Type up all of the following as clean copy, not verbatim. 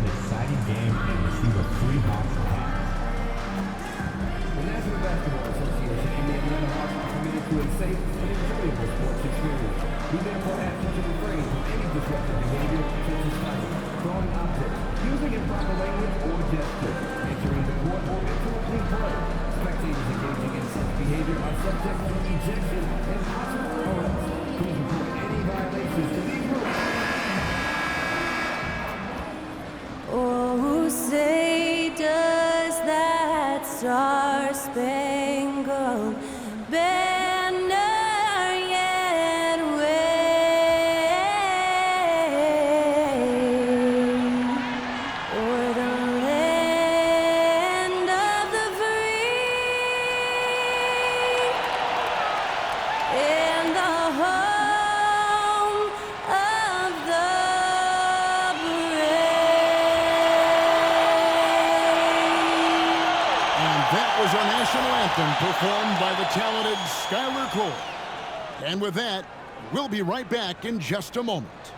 an exciting game and receive a free Hawks hat. The National Basketball Association and the Atlanta Hawks are committed to a safe and enjoyable sports experience. We therefore ask you to refrain from any disruptive behavior such as fighting, throwing objects, using improper language or gestures, entering the court or interrupting play. Spectators engaging in such behavior are subject to ejection and possible arrest. Please report any violations to these rules. Oh, say does that star-spangled banner yet wave o'er the land of the free and the home of the That was our national anthem performed by the talented Skylar Cole. And with that, we'll be right back in just a moment.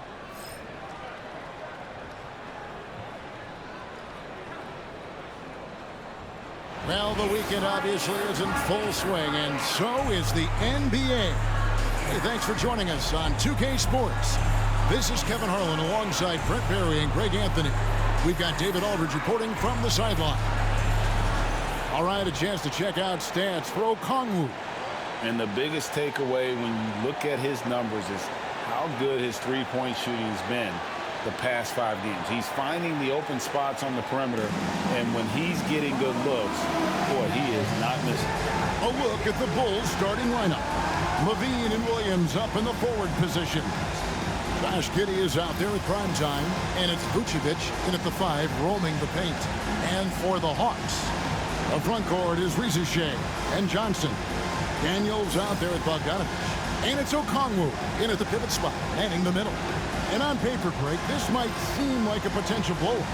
Well, the weekend obviously is in full swing, and so is the NBA. Hey, thanks for joining us on 2K Sports. This is Kevin Harlan alongside Brent Barry and Greg Anthony. We've got David Aldridge reporting from the sideline. All right, a chance to check out stats for Okongwu. And the biggest takeaway when you look at his numbers is how good his three-point shooting has been the past 5 games. He's finding the open spots on the perimeter, and when he's getting good looks, boy, he is not missing. A look at the Bulls starting lineup. Levine and Williams up in the forward position. Josh Giddey is out there at prime time, and it's Vucevic in at the 5 roaming the paint. And for the Hawks, the front court is Risa Shea and Johnson. Daniels out there at Bogdanovich. And it's Okongwu in at the pivot spot, manning the middle. And on paper, Greg, this might seem like a potential blowout,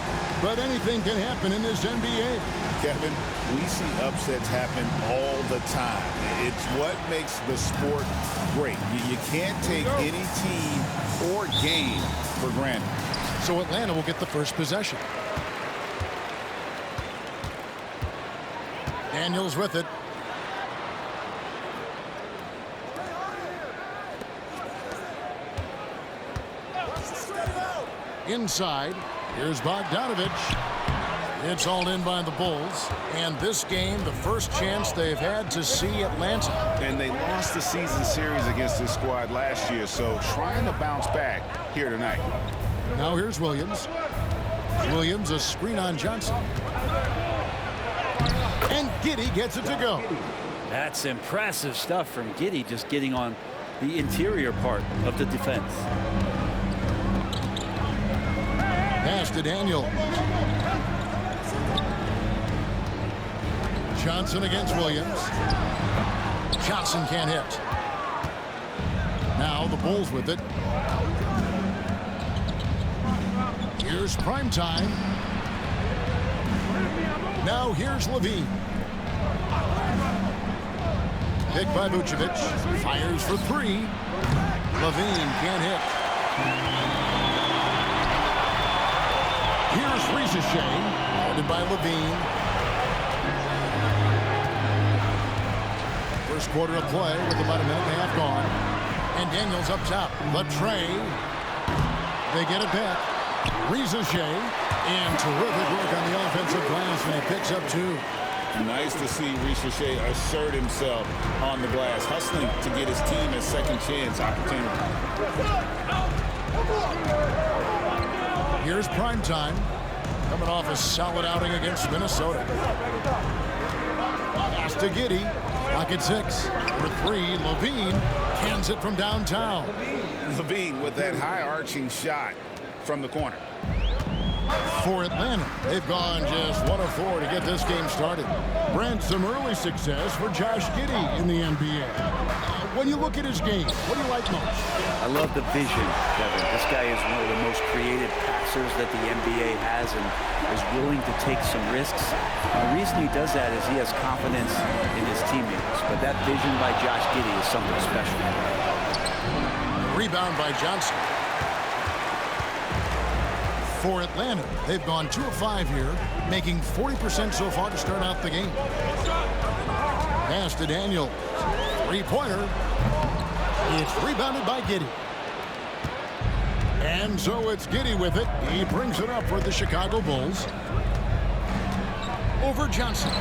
but anything can happen in this NBA. Kevin, we see upsets happen all the time. It's what makes the sport great. You can't take any team or game for granted. So Atlanta will get the first possession. Daniels with it. Inside, here's Bogdanovich. It's all in by the Bulls. And this game, the first chance they've had to see Atlanta. And they lost the season series against this squad last year, so trying to bounce back here tonight. Now here's Williams. Williams, a screen on Johnson. And Giddey gets it to go. That's impressive stuff from Giddey, just getting on the interior part of the defense. Pass to Daniel. Johnson against Williams. Johnson can't hit. Now the Bulls with it. Here's prime time. Now here's Levine. Picked by Vucevic. Fires for 3. Levine can't hit. Here's Risa Shea. Guarded by Levine. First quarter of play with about a minute and a half gone. And Daniels up top. Latrey. They get it back. Risa Shea. And terrific work on the offensive glass, and he picks up 2. Nice to see Risa Shea assert himself on the glass, hustling to get his team a second chance opportunity. Here's prime time, coming off a solid outing against Minnesota. Pass to Giddey, pocket 6. For 3, Levine cans it from downtown. Levine with that high-arching shot from the corner. For Atlanta, they've gone just 1 of 4 to get this game started. Brent, some early success for Josh Giddey in the NBA. When you look at his game, what do you like most? I love the vision, Kevin. This guy is one of the most creative passers that the NBA has and is willing to take some risks. The reason he does that is he has confidence in his teammates. But that vision by Josh Giddey is something special. Rebound by Johnson. For Atlanta, they've gone 2 of 5 here, making 40% so far to start out the game. Pass to Daniels. Three-pointer. It's rebounded by Giddey. And so it's Giddey with it. He brings it up for the Chicago Bulls. Over Johnson.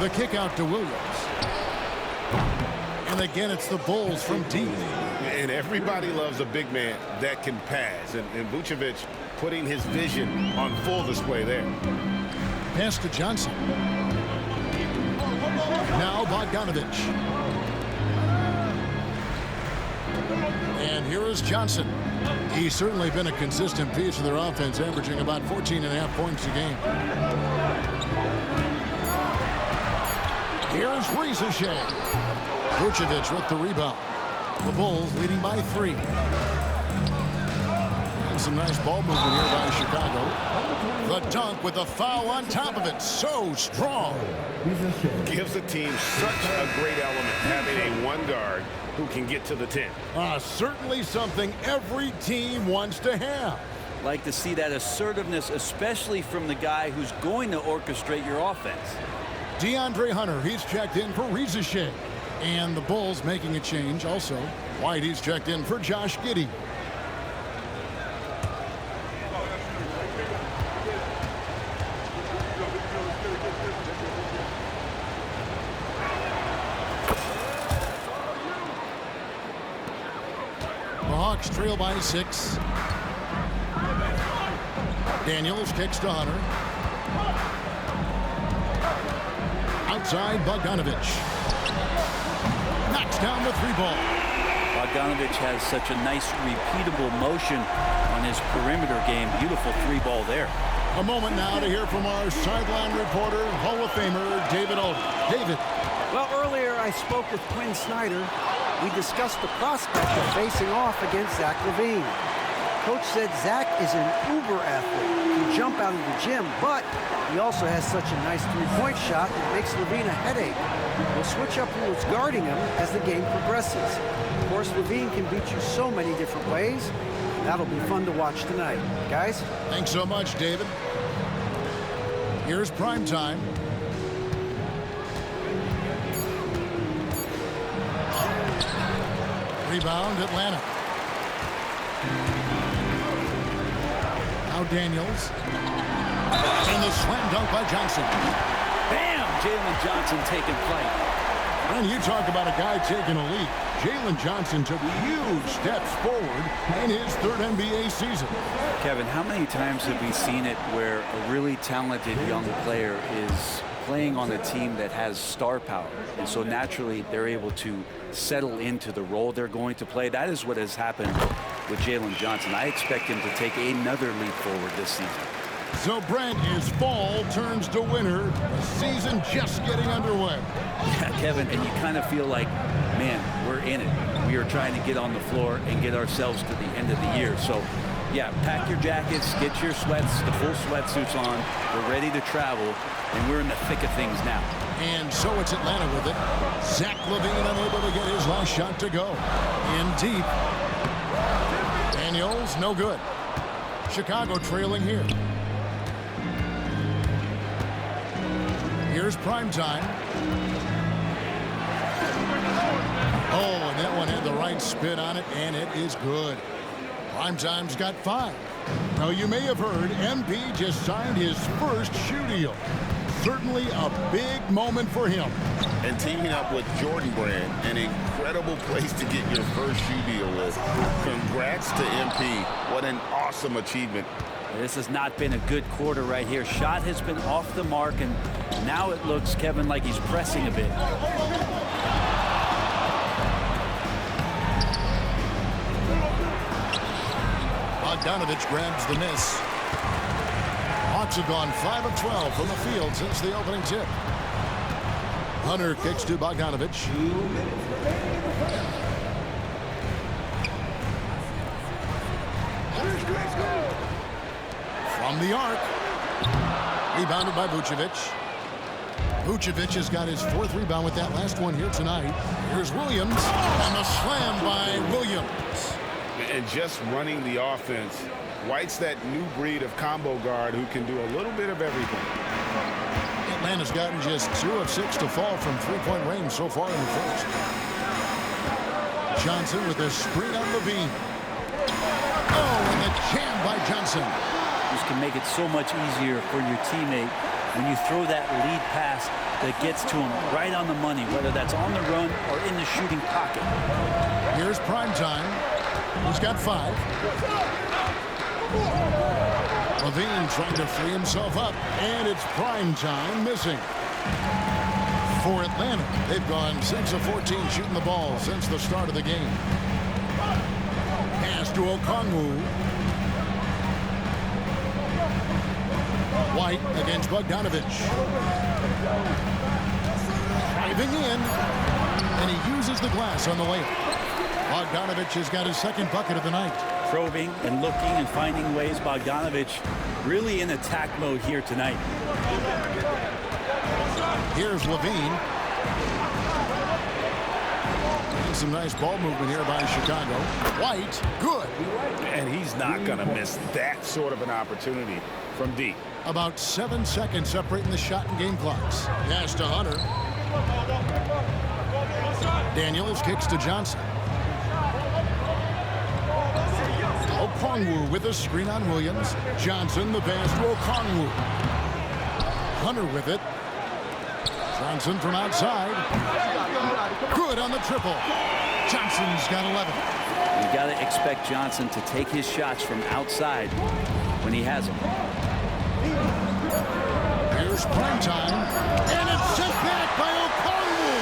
The kick out to Williams. And again, it's the Bulls from deep. And everybody loves a big man that can pass. And Vucevic putting his vision on full display there. Pass to Johnson. Now Bogdanovich. And here is Johnson. He's certainly been a consistent piece of their offense, averaging about 14.5 points a game. Here's Rieseshay. Vucevic with the rebound. The Bulls leading by 3. And some nice ball movement here by Chicago. The dunk with a foul on top of it. So strong. Gives the team such a great element having a one guard who can get to the 10. Certainly something every team wants to have. Like to see that assertiveness, especially from the guy who's going to orchestrate your offense. DeAndre Hunter, he's checked in for Rieseshay. And the Bulls making a change also. White, he's checked in for Josh Giddey. The Hawks trail by 6. Daniels kicks to Hunter. Outside, Bogdanovich. Knocks down the 3-ball. Bogdanovich has such a nice, repeatable motion on his perimeter game. Beautiful 3-ball there. A moment now to hear from our sideline reporter, Hall of Famer David Aldridge. David. Well, earlier I spoke with Quinn Snyder. We discussed the prospect of facing off against Zach LaVine. Coach said Zach is an uber athlete. He can jump out of the gym, but he also has such a nice three-point shot that makes LaVine a headache. We'll switch up who's guarding him as the game progresses. Of course, LaVine can beat you so many different ways. That'll be fun to watch tonight. Guys? Thanks so much, David. Here's prime time. Rebound, Atlanta. Now Daniels. And the slam dunk by Johnson. Bam! Jalen Johnson taking flight. And you talk about a guy taking a leap. Jalen Johnson took huge steps forward in his 3rd NBA season. Kevin, how many times have we seen it where a really talented young player is playing on a team that has star power, and so naturally they're able to settle into the role they're going to play? That is what has happened with Jalen Johnson. I expect him to take another leap forward this season. So Brent, is fall turns to winter, the season just getting underway. Yeah, Kevin, and you kind of feel like, man, we're in it. We are trying to get on the floor and get ourselves to the end of the year. So, yeah, pack your jackets, get your sweats, the full sweatsuits on. We're ready to travel, and we're in the thick of things now. And so it's Atlanta with it. Zach LaVine unable to get his last shot to go. In deep. Daniels, no good. Chicago trailing here. Here's prime time. Oh, and that one had the right spin on it, and it is good. Prime time's got 5. Now, you may have heard MP just signed his first shoe deal. Certainly a big moment for him. And teaming up with Jordan Brand, an incredible place to get your first shoe deal with. Congrats to MP. What an awesome achievement. This has not been a good quarter right here. Shot has been off the mark, and now it looks, Kevin, like he's pressing a bit. Bogdanovich grabs the miss. Hawks have gone 5 of 12 from the field since the opening tip. Hunter kicks to Bogdanovich. From the arc. Rebounded by Vucevic. Vucevic has got his 4th rebound with that last one here tonight. Here's Williams. And the slam by Williams. And just running the offense, White's that new breed of combo guard who can do a little bit of everything. Atlanta's gotten just 2 of 6 to fall from three-point range so far in the first. Johnson with a screen on Levine. Oh, and the jam by Johnson. This can make it so much easier for your teammate when you throw that lead pass that gets to him right on the money, whether that's on the run or in the shooting pocket. Here's Primetime. He's got 5. Levine trying to free himself up, and it's Primetime missing. For Atlanta, they've gone 6 of 14 shooting the ball since the start of the game. Pass to Okongwu. White against Bogdanovich. Driving in, and he uses the glass on the layup. Bogdanovich has got his second bucket of the night. Probing and looking and finding ways. Bogdanovich really in attack mode here tonight. Here's Levine. And some nice ball movement here by Chicago. White, good. And he's not going to miss that sort of an opportunity from deep. About 7 seconds separating the shot and game clocks. Pass to Hunter. Daniels kicks to Johnson. Okongwu with a screen on Williams. Johnson the pass to Okongwu. Hunter with it. Johnson from outside. Good on the triple. Johnson's got 11. You got to expect Johnson to take his shots from outside when he has them. Here's Primetime, and it's sent back by Okongwu.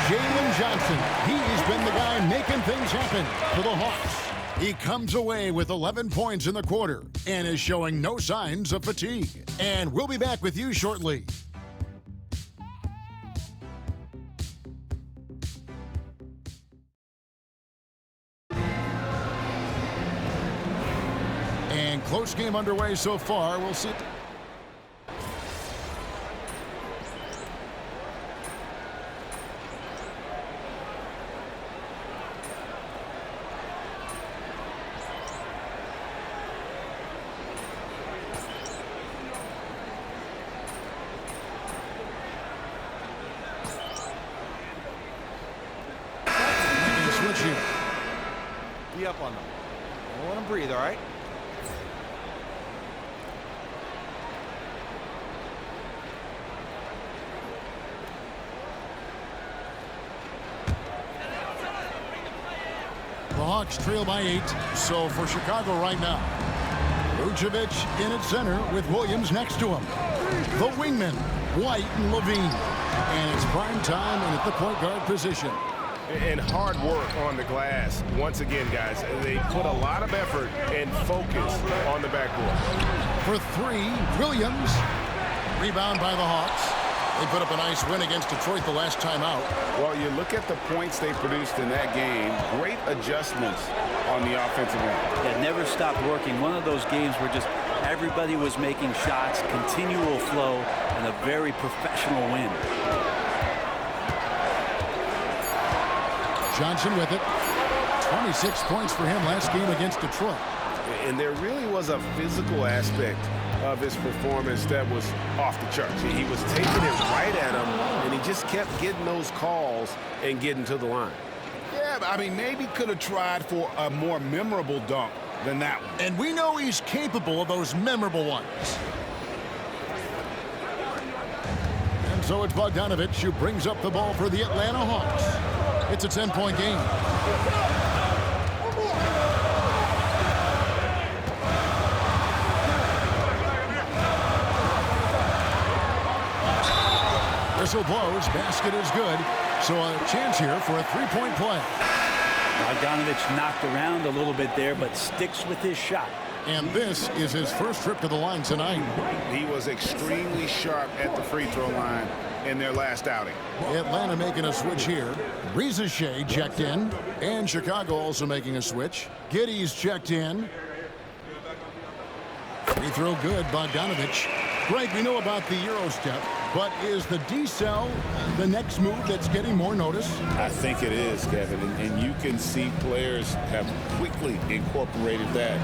Jalen Johnson, he's been the guy making things happen for the Hawks. He comes away with 11 points in the quarter and is showing no signs of fatigue. And we'll be back with you shortly. And close game underway so far. We'll see. Be up on them. Don't let them breathe, all right? The Hawks trail by 8. So for Chicago right now, Vucevic in at center with Williams next to him. The wingmen, White and Levine. And it's Primetime and at the point guard position. And hard work on the glass. Once again, guys, they put a lot of effort and focus on the backboard. For 3, Williams. Rebound by the Hawks. They put up a nice win against Detroit the last time out. Well, you look at the points they produced in that game. Great adjustments on the offensive end. Yeah, never stopped working. One of those games where just everybody was making shots, continual flow, and a very professional win. Johnson with it. 26 points for him last game against Detroit. And there really was a physical aspect of his performance that was off the charts. He was taking it right at him, and he just kept getting those calls and getting to the line. Yeah, I mean, maybe could have tried for a more memorable dunk than that one. And we know he's capable of those memorable ones. And so it's Bogdanovich who brings up the ball for the Atlanta Hawks. It's a 10-point game. Whistle blows, basket is good. So a chance here for a three-point play. Bogdanovich knocked around a little bit there, but sticks with his shot. And this is his first trip to the line tonight. He was extremely sharp at the free throw line in their last outing. Atlanta making a switch here. Reza Shea checked in. And Chicago also making a switch. Giddey's checked in. Free throw good, Bogdanovich. Greg, we know about the Euro step. But is the decel the next move that's getting more notice? I think it is, Kevin, and you can see players have quickly incorporated that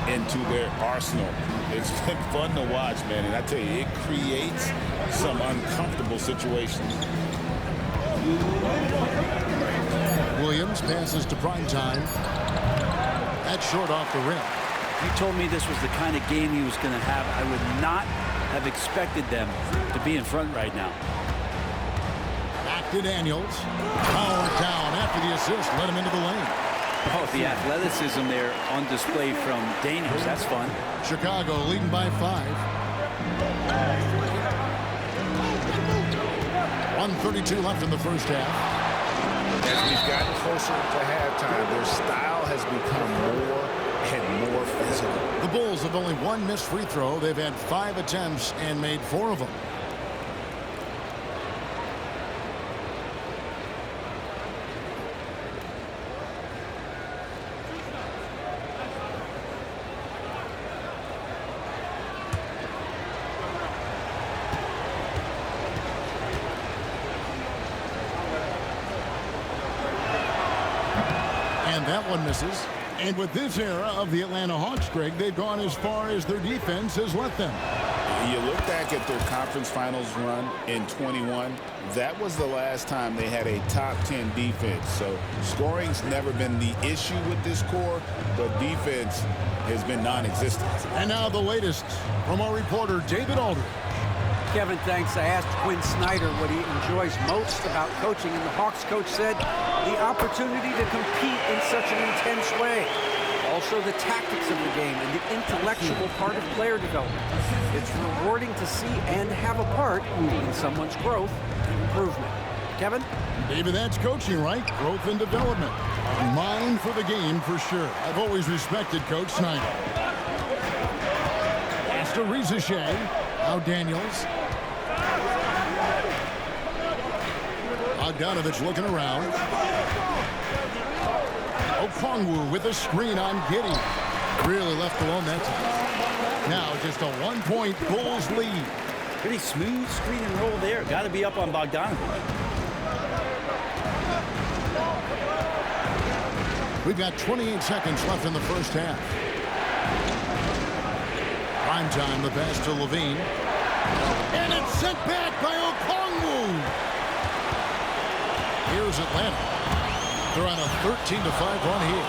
into their arsenal. It's been fun to watch, man, and I tell you, it creates some uncomfortable situations. Williams passes to Primetime. That's short off the rim. You told me this was the kind of game he was going to have. I would not have expected them to be in front right now. Back to Daniels. Power down after the assist. Let him into the lane. Oh, the athleticism there on display from Daniels. That's fun. Chicago leading by 5. 1:32 left in the first half. As we've gotten closer to halftime, their style has become more and more physical. The Bulls have only one missed free throw. They've had 5 attempts and made 4 of them. And that one misses. And with this era of the Atlanta Hawks, Greg, they've gone as far as their defense has let them. You look back at their conference finals run in 21, that was the last time they had a top 10 defense. So scoring's never been the issue with this core, but defense has been non-existent. And now the latest from our reporter, David Aldridge. Kevin, thanks. I asked Quinn Snyder what he enjoys most about coaching, and the Hawks coach said the opportunity to compete in such an intense way. Also the tactics of the game and the intellectual part of player development. It's rewarding to see and have a part in someone's growth and improvement. Kevin? David, that's coaching, right? Growth and development. Mind for the game for sure. I've always respected Coach Snyder. Pass to Rizachet. Now Daniels. Bogdanovich looking around. Okongwu with a screen on Giddey. Really left alone that time. Now just a 1-point Bulls lead. Pretty smooth screen and roll there. Got to be up on Bogdanovich. We've got 28 seconds left in the first half. Primetime, the pass to Levine. And it's sent back by Okongwu. Here's Atlanta. They're on a 13-5 run here.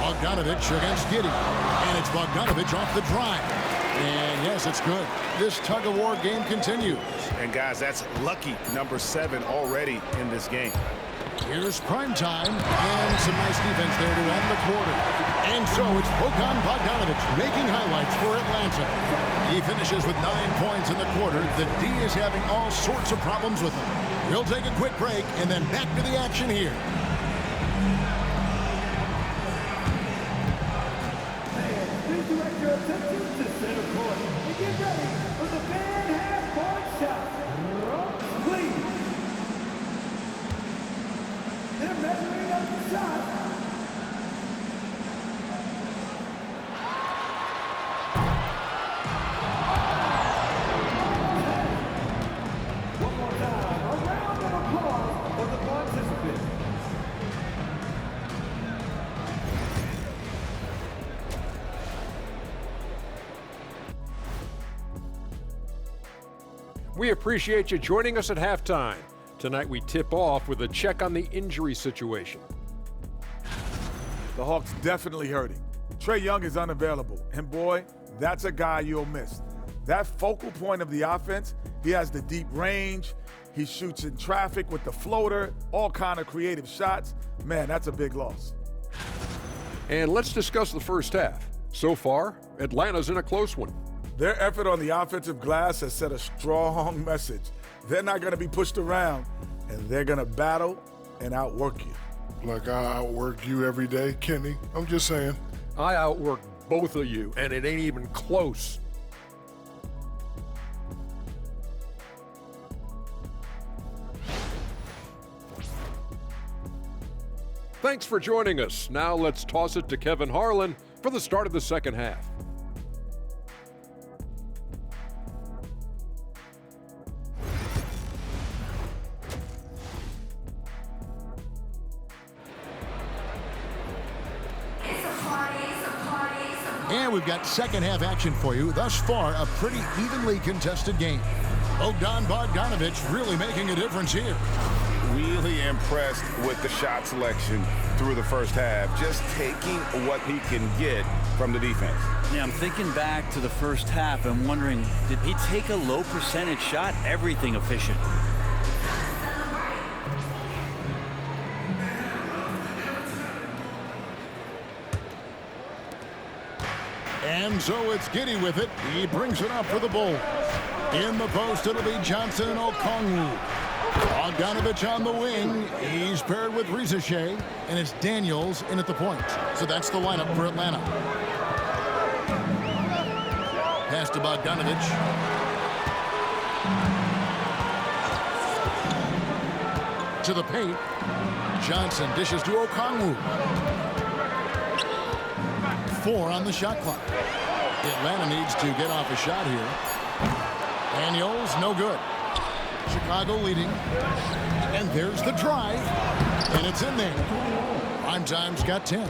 Bogdanovich against Giddey. And it's Bogdanovich off the drive. And yes, it's good. This tug-of-war game continues. And guys, that's lucky number 7 already in this game. Here's Primetime, and some nice defense there to end the quarter. And so it's Bojan Bogdanovich making highlights for Atlanta. He finishes with 9 points in the quarter. The D is having all sorts of problems with him. We'll take a quick break and then back to the action here. Please direct your attention to center court and get ready for the fan half-court shot. Please. They're measuring up the shot. One more time, a round of applause for the participants. We appreciate you joining us at halftime. Tonight we tip off with a check on the injury situation. The Hawks definitely hurting. Trae Young is unavailable, and boy, that's a guy you'll miss. That focal point of the offense, he has the deep range, he shoots in traffic with the floater, all kind of creative shots. Man, that's a big loss. And let's discuss the first half. So far, Atlanta's in a close one. Their effort on the offensive glass has set a strong message. They're not going to be pushed around, and they're going to battle and outwork you. Like I outwork you every day, Kenny. I'm just saying. I outwork both of you, and it ain't even close. Thanks for joining us. Now let's toss it to Kevin Harlan for the start of the second half. And we've got second half action for you. Thus far, a pretty evenly contested game. Bogdan Bogdanovic really making a difference here. Really impressed with the shot selection through the first half. Just taking what he can get from the defense. Yeah, I'm thinking back to the first half and wondering, did he take a low percentage shot? Everything efficient. And so it's Giddey with it. He brings it up for the Bulls. In the post, it'll be Johnson and Okongwu. Bogdanovic on the wing. He's paired with Risache, and it's Daniels in at the point. So that's the lineup for Atlanta. Pass to Bogdanovic. To the paint. Johnson dishes to Okongwu. 4 on the shot clock. Atlanta needs to get off a shot here. Daniels, no good. Chicago leading. And there's the drive. And it's in there. Primetime's got 10.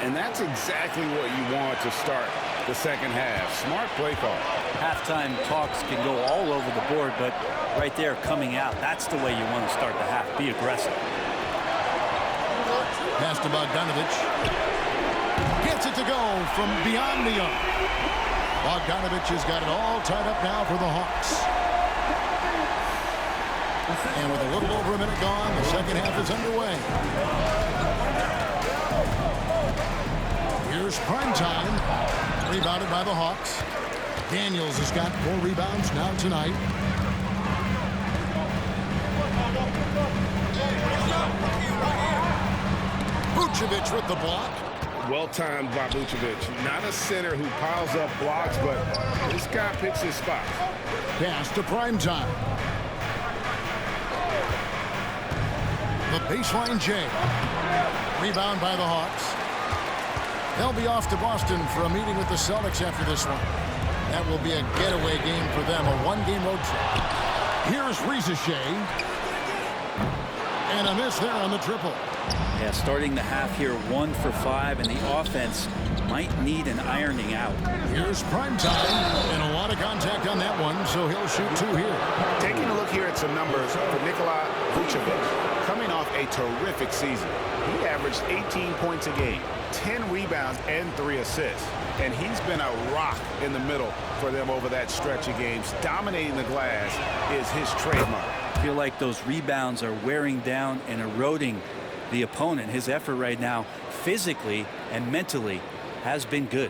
And that's exactly what you want to start the second half. Smart play call. Halftime talks can go all over the board, but right there coming out, that's the way you want to start the half. Be aggressive. Pass to Bogdanovic. Gets it to go from beyond the arc. Bogdanovic has got it all tied up now for the Hawks. And with a little over a minute gone, the second half is underway. Here's Primetime. Rebounded by the Hawks. Daniels has got 4 rebounds now tonight. Vucevic with the block. Well-timed by Vucevic. Not a center who piles up blocks, but this guy picks his spots. Pass to Primetime. The baseline J. Rebound by the Hawks. They'll be off to Boston for a meeting with the Celtics after this one. That will be a getaway game for them, a one-game road trip. Here's Risache. And a miss there on the triple. Yeah, starting the half here 1 for 5, and the offense might need an ironing out. Here's Primetime, and a lot of contact on that one, so he'll shoot 2 here. Taking a look here at some numbers for Nikola Vucevic. Coming off a terrific season. He averaged 18 points a game, 10 rebounds, and 3 assists. And he's been a rock in the middle for them over that stretch of games. Dominating the glass is his trademark. I feel like those rebounds are wearing down and eroding the opponent. His effort right now, physically and mentally, has been good.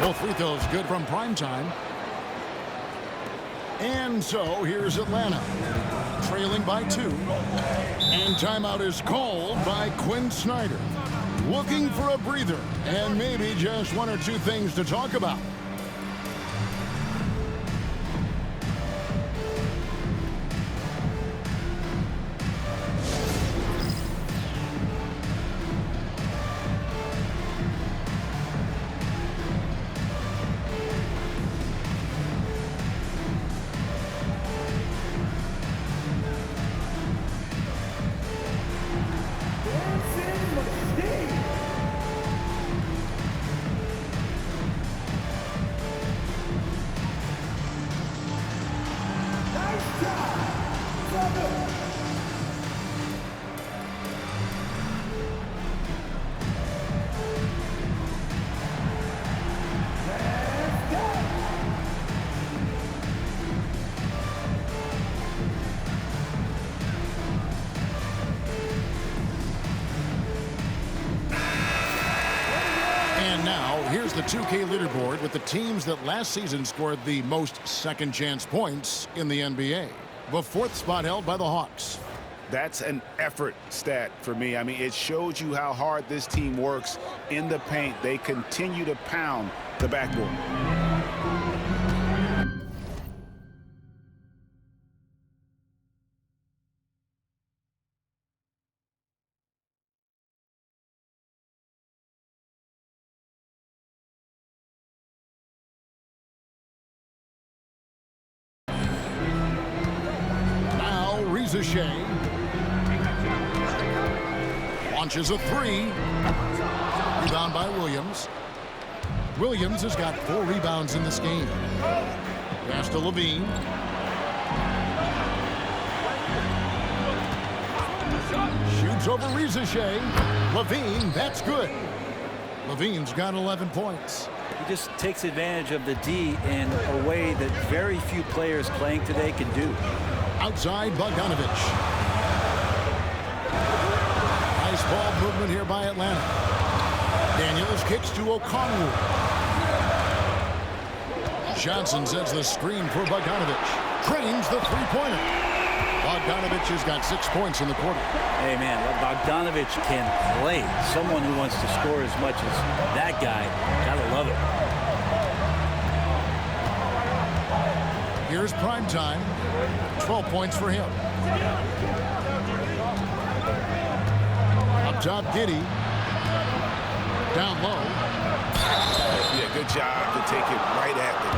Both free throws good from Primetime. And so here's Atlanta, trailing by 2. And timeout is called by Quinn Snyder. Looking for a breather and maybe just 1 or 2 things to talk about. Here's the 2K leaderboard with the teams that last season scored the most second chance points in the NBA. The 4th spot held by the Hawks. That's an effort stat for me. I mean, it shows you how hard this team works in the paint. They continue to pound the backboard. Reza Shea. Launches a three. Rebound by Williams. Williams has got 4 rebounds in this game. Pass to Levine. Shoots over Reza Shea. Levine, that's good. Levine's got 11 points. He just takes advantage of the D in a way that very few players playing today can do. Outside, Bogdanovich. Nice ball movement here by Atlanta. Daniels kicks to Okongwu. Johnson sets the screen for Bogdanovich. Trains the three-pointer. Bogdanovich has got 6 points in the quarter. Hey, man, Bogdanovich can play. Someone who wants to score as much as that guy, gotta love it. Here's prime time. 12 points for him. Up top, Giddey. Down low. Yeah, good job to take it right at them.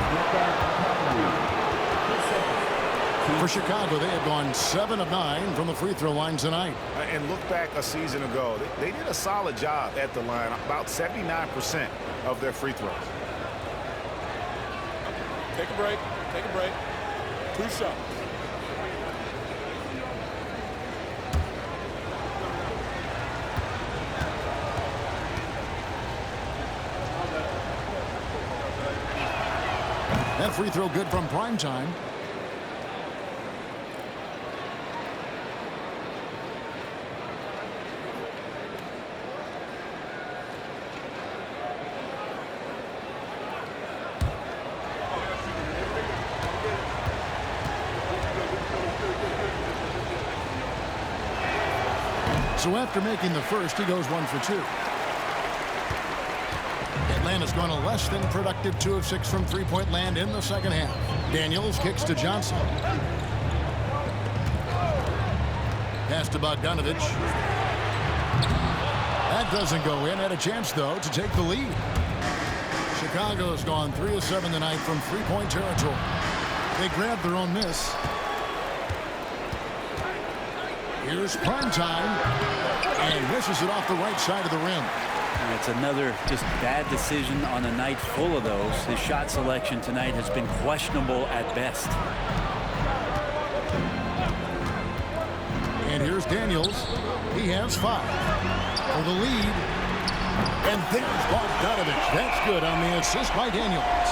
For Chicago, they have gone 7 of 9 from the free throw line tonight. And look back a season ago. They did a solid job at the line, about 79% of their free throws. Take a break. Take a break. 2 shots. That free throw good from prime time. So after making the first, he goes 1 for 2. Atlanta's gone a less than productive 2 of 6 from three-point land in the second half. Daniels kicks to Johnson. Pass to Bogdanovich. That doesn't go in. Had a chance, though, to take the lead. Chicago's gone 3 of 7 tonight from three-point territory. They grabbed their own miss. Here's prime time, and misses it off the right side of the rim. And it's another just bad decision on a night full of those. His shot selection tonight has been questionable at best. And here's Daniels. He has 5 for the lead. And there's Bogdanovich. That's good on the assist by Daniels.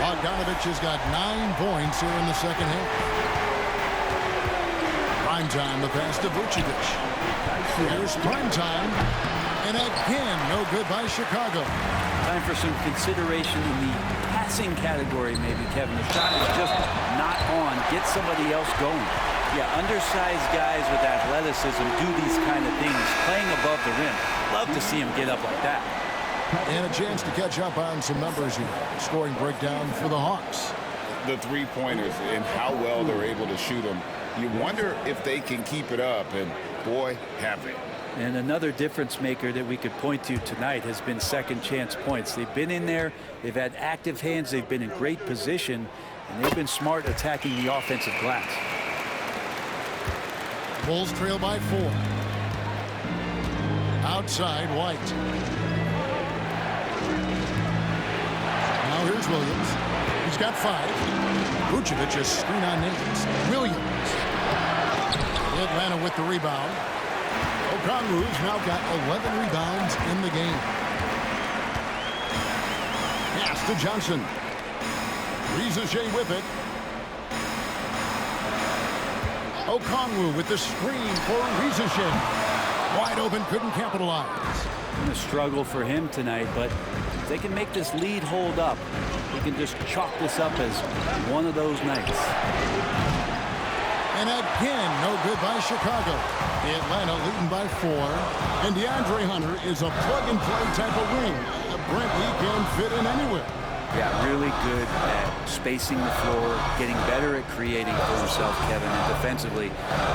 Bogdanovich has got 9 points here in the second half. Prime time, the pass to Vucevic. Here's prime time. And again, no good by Chicago. Time for some consideration in the passing category, maybe, Kevin. The shot is just not on. Get somebody else going. Yeah, undersized guys with athleticism do these kind of things, playing above the rim. Love to see him get up like that. And a chance to catch up on some numbers here. Scoring breakdown for the Hawks. The three-pointers and how well they're able to shoot them. You wonder if they can keep it up, and boy, have they. And another difference maker that we could point to tonight has been second chance points. They've been in there, they've had active hands, they've been in great position, and they've been smart attacking the offensive glass. Bulls trail by 4. Outside, White. Now here's Williams. He's got 5. Vucevic is screen on names. Williams. Atlanta with the rebound. Okongwu's now got 11 rebounds in the game. Pass to Johnson. Reza Shea with it. Okongwu with the screen for Reza Shea. Wide open, couldn't capitalize. A struggle for him tonight, but if they can make this lead hold up, we can just chalk this up as one of those nights. And again, no good by Chicago. Atlanta leading by 4. And DeAndre Hunter is a plug-and-play type of wing. Brent, he can fit in anywhere. Yeah, really good at spacing the floor, getting better at creating for himself, Kevin. And defensively,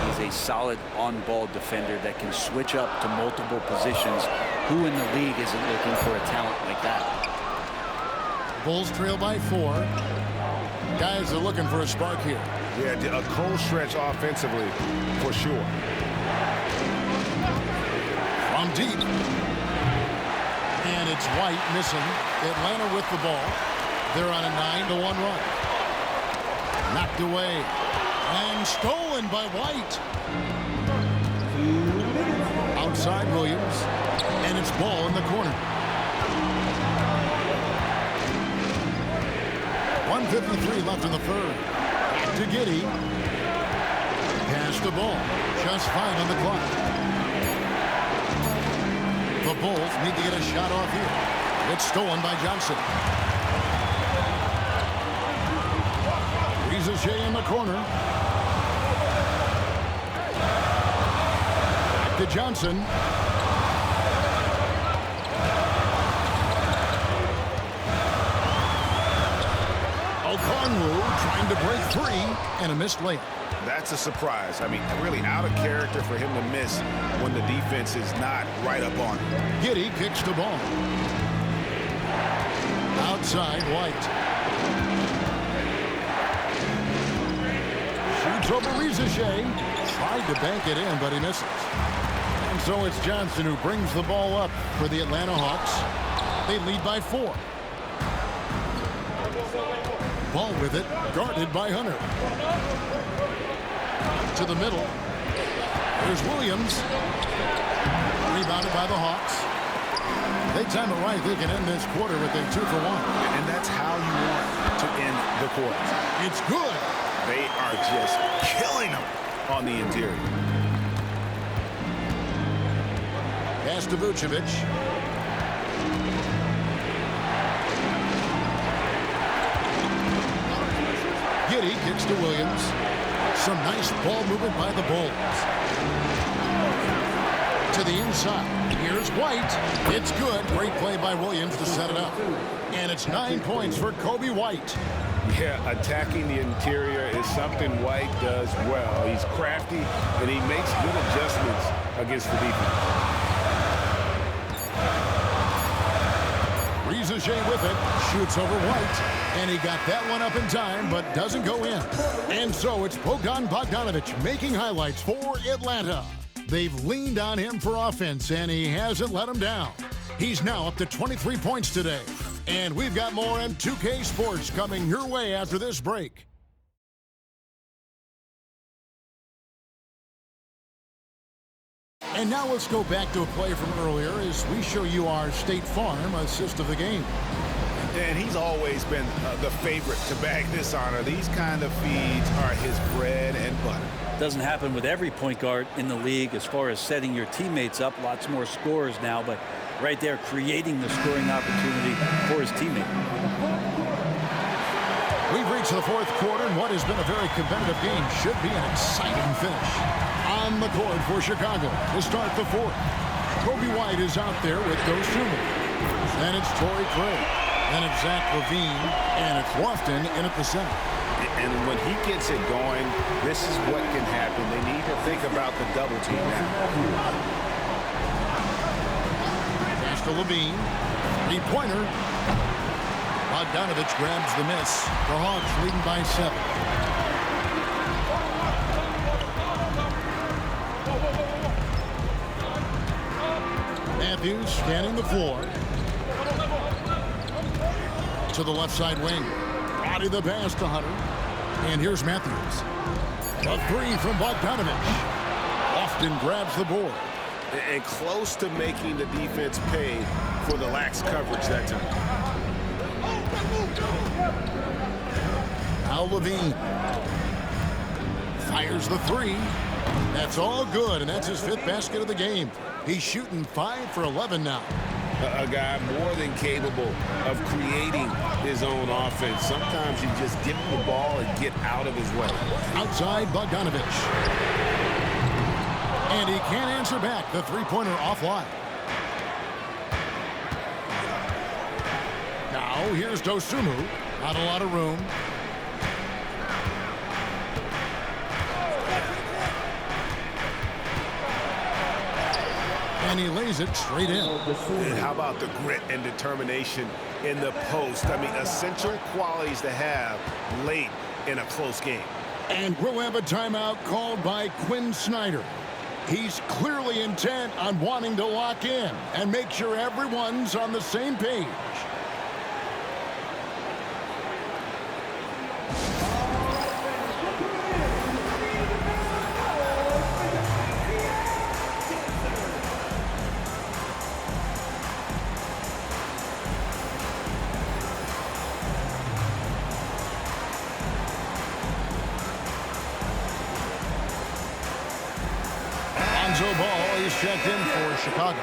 he's a solid on-ball defender that can switch up to multiple positions. Who in the league isn't looking for a talent like that? Bulls trail by 4. Guys are looking for a spark here. Yeah, a cold stretch offensively, for sure. From deep. And it's White missing. Atlanta with the ball. They're on a 9-1 run. Knocked away. And stolen by White. Outside Williams. And it's ball in the corner. 1:53 left in the third. To Giddey. Pass the ball. Just 5 on the clock. The Bulls need to get a shot off here. It's stolen by Johnson. Rizachet in the corner. Back to Johnson. Okongwu trying to break free and a missed layup. That's a surprise. I mean, really out of character for him to miss when the defense is not right up on him. Giddey kicks the ball. Outside White. Shoots over Rizachet. Tried to bank it in, but he misses. And so it's Johnson who brings the ball up for the Atlanta Hawks. They lead by 4. Ball with it, guarded by Hunter. To the middle. There's Williams. Rebounded by the Hawks. They time it right. They can end this quarter with a 2-for-1. And that's how you want to end the quarter. It's good. They are just killing them on the interior. Pass to Vucevic. Giddey kicks to Williams. Some nice ball movement by the Bulls. To the inside. Here's White. It's good. Great play by Williams to set it up. And it's 9 points for Coby White. Yeah, attacking the interior is something White does well. He's crafty, and he makes good adjustments against the defense. Rizachet with it. Shoots over White. And he got that one up in time, but doesn't go in. And so it's Bogdan Bogdanovic making highlights for Atlanta. They've leaned on him for offense, and he hasn't let them down. He's now up to 23 points today. And we've got more M2K Sports coming your way after this break. And now let's go back to a play from earlier as we show you our State Farm assist of the game. And he's always been the favorite to bag this honor. These kind of feeds are his bread and butter. Doesn't happen with every point guard in the league as far as setting your teammates up. Lots more scorers now, but right there creating the scoring opportunity for his teammate. We've reached the fourth quarter, and what has been a very competitive game should be an exciting finish. On the court for Chicago to start the fourth. Coby White is out there with Dosunmu. Then it's Torrey Craig. Then it's Zach LaVine, and it's Lofton in at the center. And when he gets it going, this is what can happen. They need to think about the double team now. Pass to LaVine. Three-pointer. Bogdanovic grabs the miss. The Hawks leading by 7. Matthews scanning the floor. To the left side wing. Body the pass to Hunter. And here's Matthews. A 3 from Bogdanovic. Lofton grabs the board. And close to making the defense pay for the lax coverage that time. Now LaVine. Fires the 3. That's all good, and that's his 5th basket of the game. He's shooting 5 for 11 now. A guy more than capable of creating his own offense. Sometimes you just give him the ball and get out of his way. Outside Bogdanovic. And he can't answer back. The three-pointer offline. Now here's Dosunmu. Not a lot of room. And he lays it straight in. And how about the grit and determination in the post. I mean, essential qualities to have late in a close game. And we'll have a timeout called by Quinn Snyder. He's clearly intent on wanting to lock in and make sure everyone's on the same page. Ball is checked in for Chicago.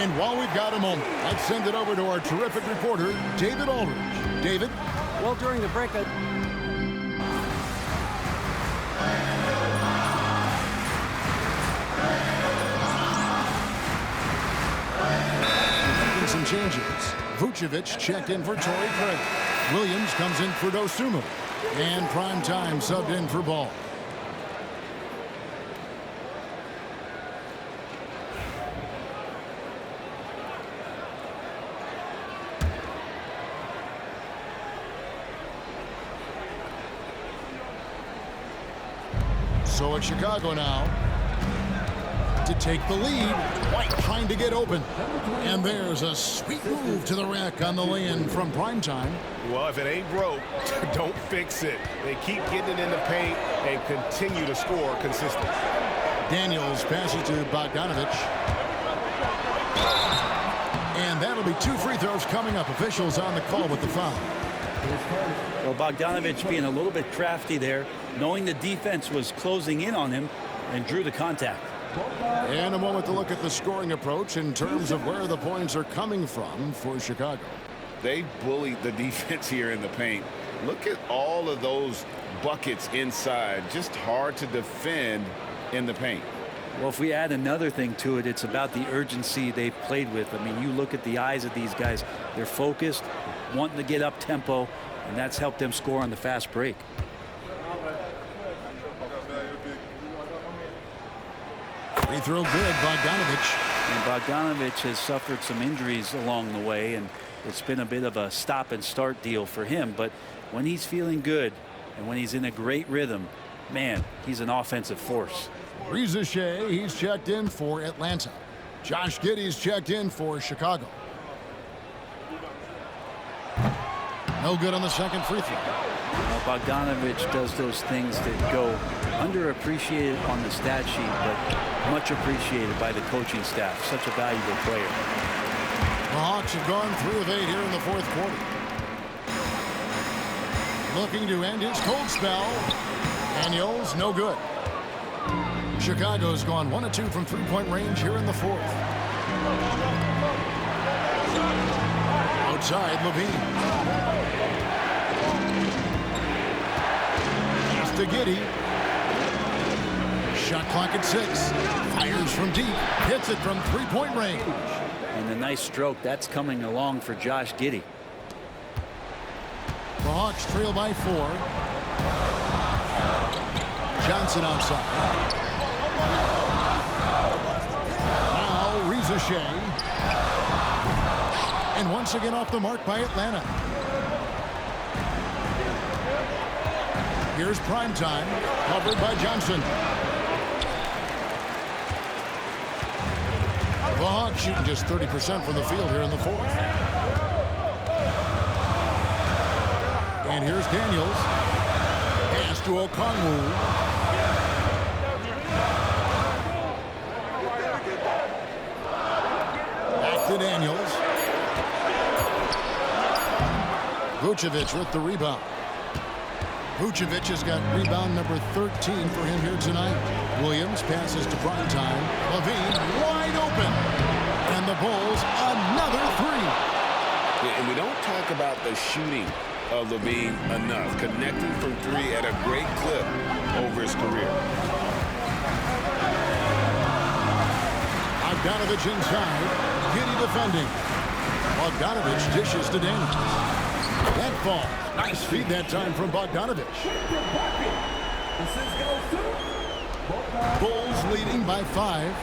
And while we've got a moment, let's send it over to our terrific reporter, David Aldridge. David? Well, during the break, making some changes. Vucevic checked in for Torrey Craig. Williams comes in for Dosunmu. And Prime Time subbed in for Ball. So it's Chicago now to take the lead. White trying to get open. And there's a sweet move to the rack on the lay-in from Primetime. Well, if it ain't broke, don't fix it. They keep getting it in the paint and continue to score consistently. Daniels passes to Bogdanovich. And that'll be 2 free throws coming up. Officials on the call with the foul. Well, Bogdanovich being a little bit crafty there, knowing the defense was closing in on him, and drew the contact. And a moment to look at the scoring approach in terms of where the points are coming from for Chicago. They bullied the defense here in the paint. Look at all of those buckets inside. Just hard to defend in the paint. Well, if we add another thing to it, it's about the urgency they've played with. I mean, you look at the eyes of these guys. They're focused, wanting to get up tempo, and that's helped them score on the fast break. Free throw good, Bogdanovich. And Bogdanovich has suffered some injuries along the way, and it's been a bit of a stop and start deal for him. But when he's feeling good and when he's in a great rhythm, man, he's an offensive force. Reza Shea, he's checked in for Atlanta. Josh Giddey's checked in for Chicago. No good on the second free throw. Bogdanovich does those things that go underappreciated on the stat sheet, but much appreciated by the coaching staff. Such a valuable player. The Hawks have gone 3 of 8 here in the fourth quarter. Looking to end his cold spell. Daniels, no good. Chicago's gone 1 of 2 from three-point range here in the fourth. Outside, Levine. To Giddey. Shot clock at 6. Fires from deep. Hits it from three-point range. And a nice stroke. That's coming along for Josh Giddey. The Hawks trail by 4. Johnson outside. Now Reza Shea. And once again off the mark by Atlanta. Here's Primetime, covered by Johnson. The Hawks shooting just 30% from the field here in the fourth. And here's Daniels. Pass to Okongwu. Back to Daniels. Vucevic with the rebound. Vucevic has got rebound number 13 for him here tonight. Williams passes to Primetime. Levine wide open. And the Bulls another 3. Yeah, and we don't talk about the shooting of Levine enough. Connecting from 3 at a great clip over his career. Bogdanovich inside. Giddey defending. Bogdanovich dishes to Daniels. That ball. Nice feed that time from Bogdanovich. Bulls leading by 5.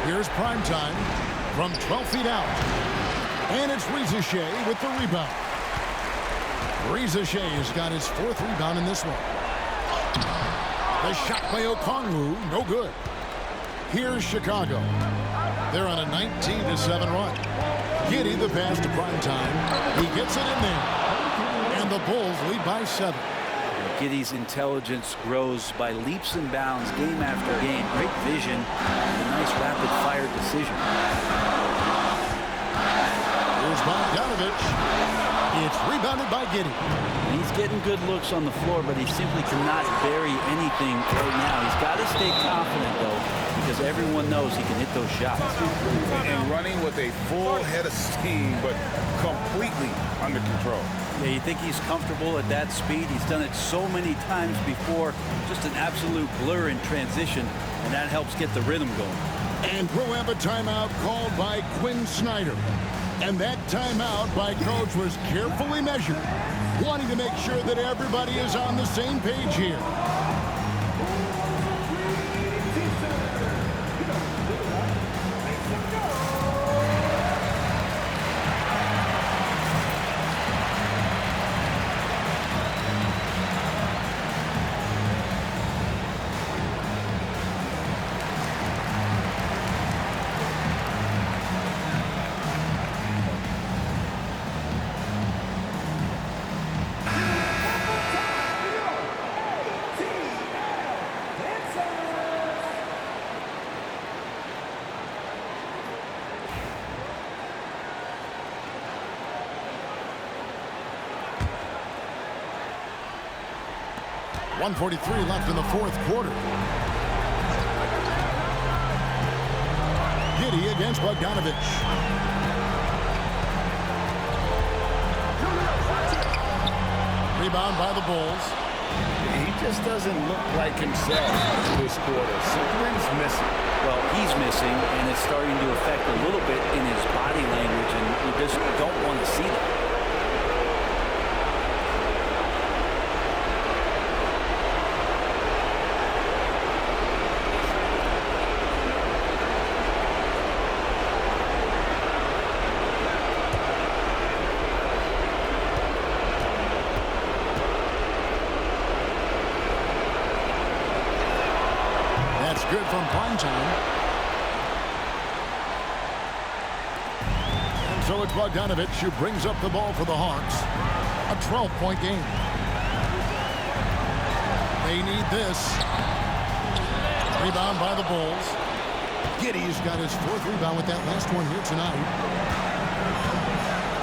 Here's Primetime. from 12 feet out. And it's Reza Shea with the rebound. Reza Shea has got his 4th rebound in this one. The shot by Okongwu, no good. Here's Chicago. They're on a 19-7 run. Giddey the pass to Primetime. He gets it in there. And the Bulls lead by 7. Giddey's intelligence grows by leaps and bounds game after game. Great vision and a nice rapid-fire decision. Here's Bogdanovich. It's rebounded by Giddey. He's getting good looks on the floor, but he simply cannot bury anything right now. He's got to stay confident, though, because everyone knows he can hit those shots. And running with a full head of steam, but completely under control. Yeah, you think he's comfortable at that speed? He's done it so many times before. Just an absolute blur in transition, and that helps get the rhythm going. And we'll have a timeout called by Quinn Snyder. And that timeout by Coach was carefully measured, wanting to make sure that everybody is on the same page here. .143 left in the 4th quarter. Giddey against Bogdanovich. Rebound by the Bulls. He just doesn't look like himself this quarter. Something's missing. Well, he's missing, and it's starting to affect a little bit in his body language, and you just don't want to see that. Good from Primetime. And so it's Bogdanovich who brings up the ball for the Hawks. A 12-point game. They need this. Rebound by the Bulls. Giddey's got his 4th rebound with that last one here tonight.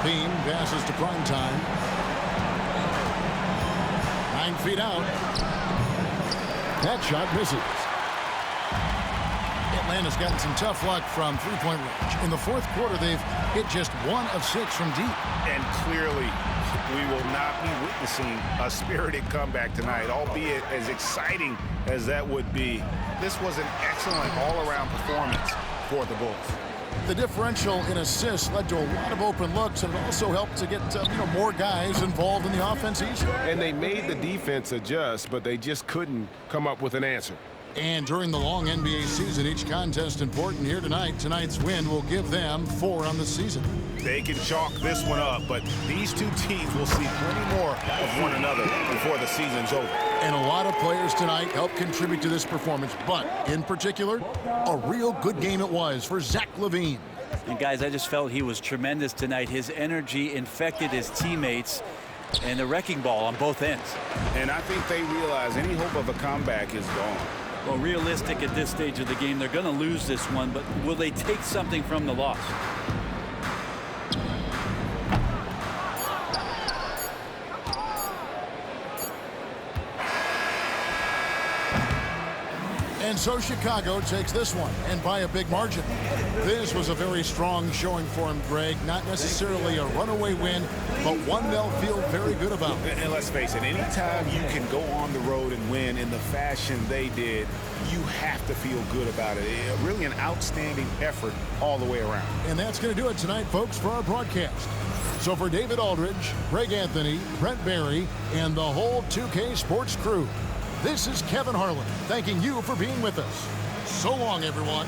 Beam passes to Primetime. 9 feet out. That shot misses. Atlanta's gotten some tough luck from three-point range. In the 4th quarter, they've hit just 1 of 6 from deep. And clearly, we will not be witnessing a spirited comeback tonight, albeit as exciting as that would be. This was an excellent all-around performance for the Bulls. The differential in assists led to a lot of open looks, and it also helped to get more guys involved in the offense easier. And they made the defense adjust, but they just couldn't come up with an answer. And during the long NBA season, each contest important here tonight. Tonight's win will give them 4 on the season. They can chalk this one up, but these two teams will see plenty more of one another before the season's over. And a lot of players tonight helped contribute to this performance, but in particular, a real good game it was for Zach LaVine. And guys, I just felt he was tremendous tonight. His energy infected his teammates, and the wrecking ball on both ends. And I think they realize any hope of a comeback is gone. Well, realistic at this stage of the game, they're going to lose this one, but will they take something from the loss? And so Chicago takes this one, and by a big margin. This was a very strong showing for him, Greg. Not necessarily a runaway win, but one they'll feel very good about. And let's face it, anytime you can go on the road and win in the fashion they did, you have to feel good about it. Really an outstanding effort all the way around. And that's going to do it tonight, folks, for our broadcast. So for David Aldridge, Greg Anthony, Brent Barry, and the whole 2K Sports crew, this is Kevin Harlan, thanking you for being with us. So long, everyone.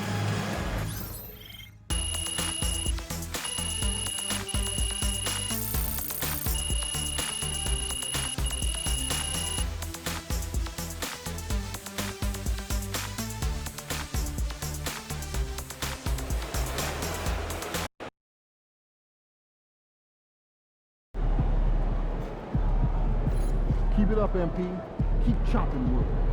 Keep it up, MP. Keep chopping wood.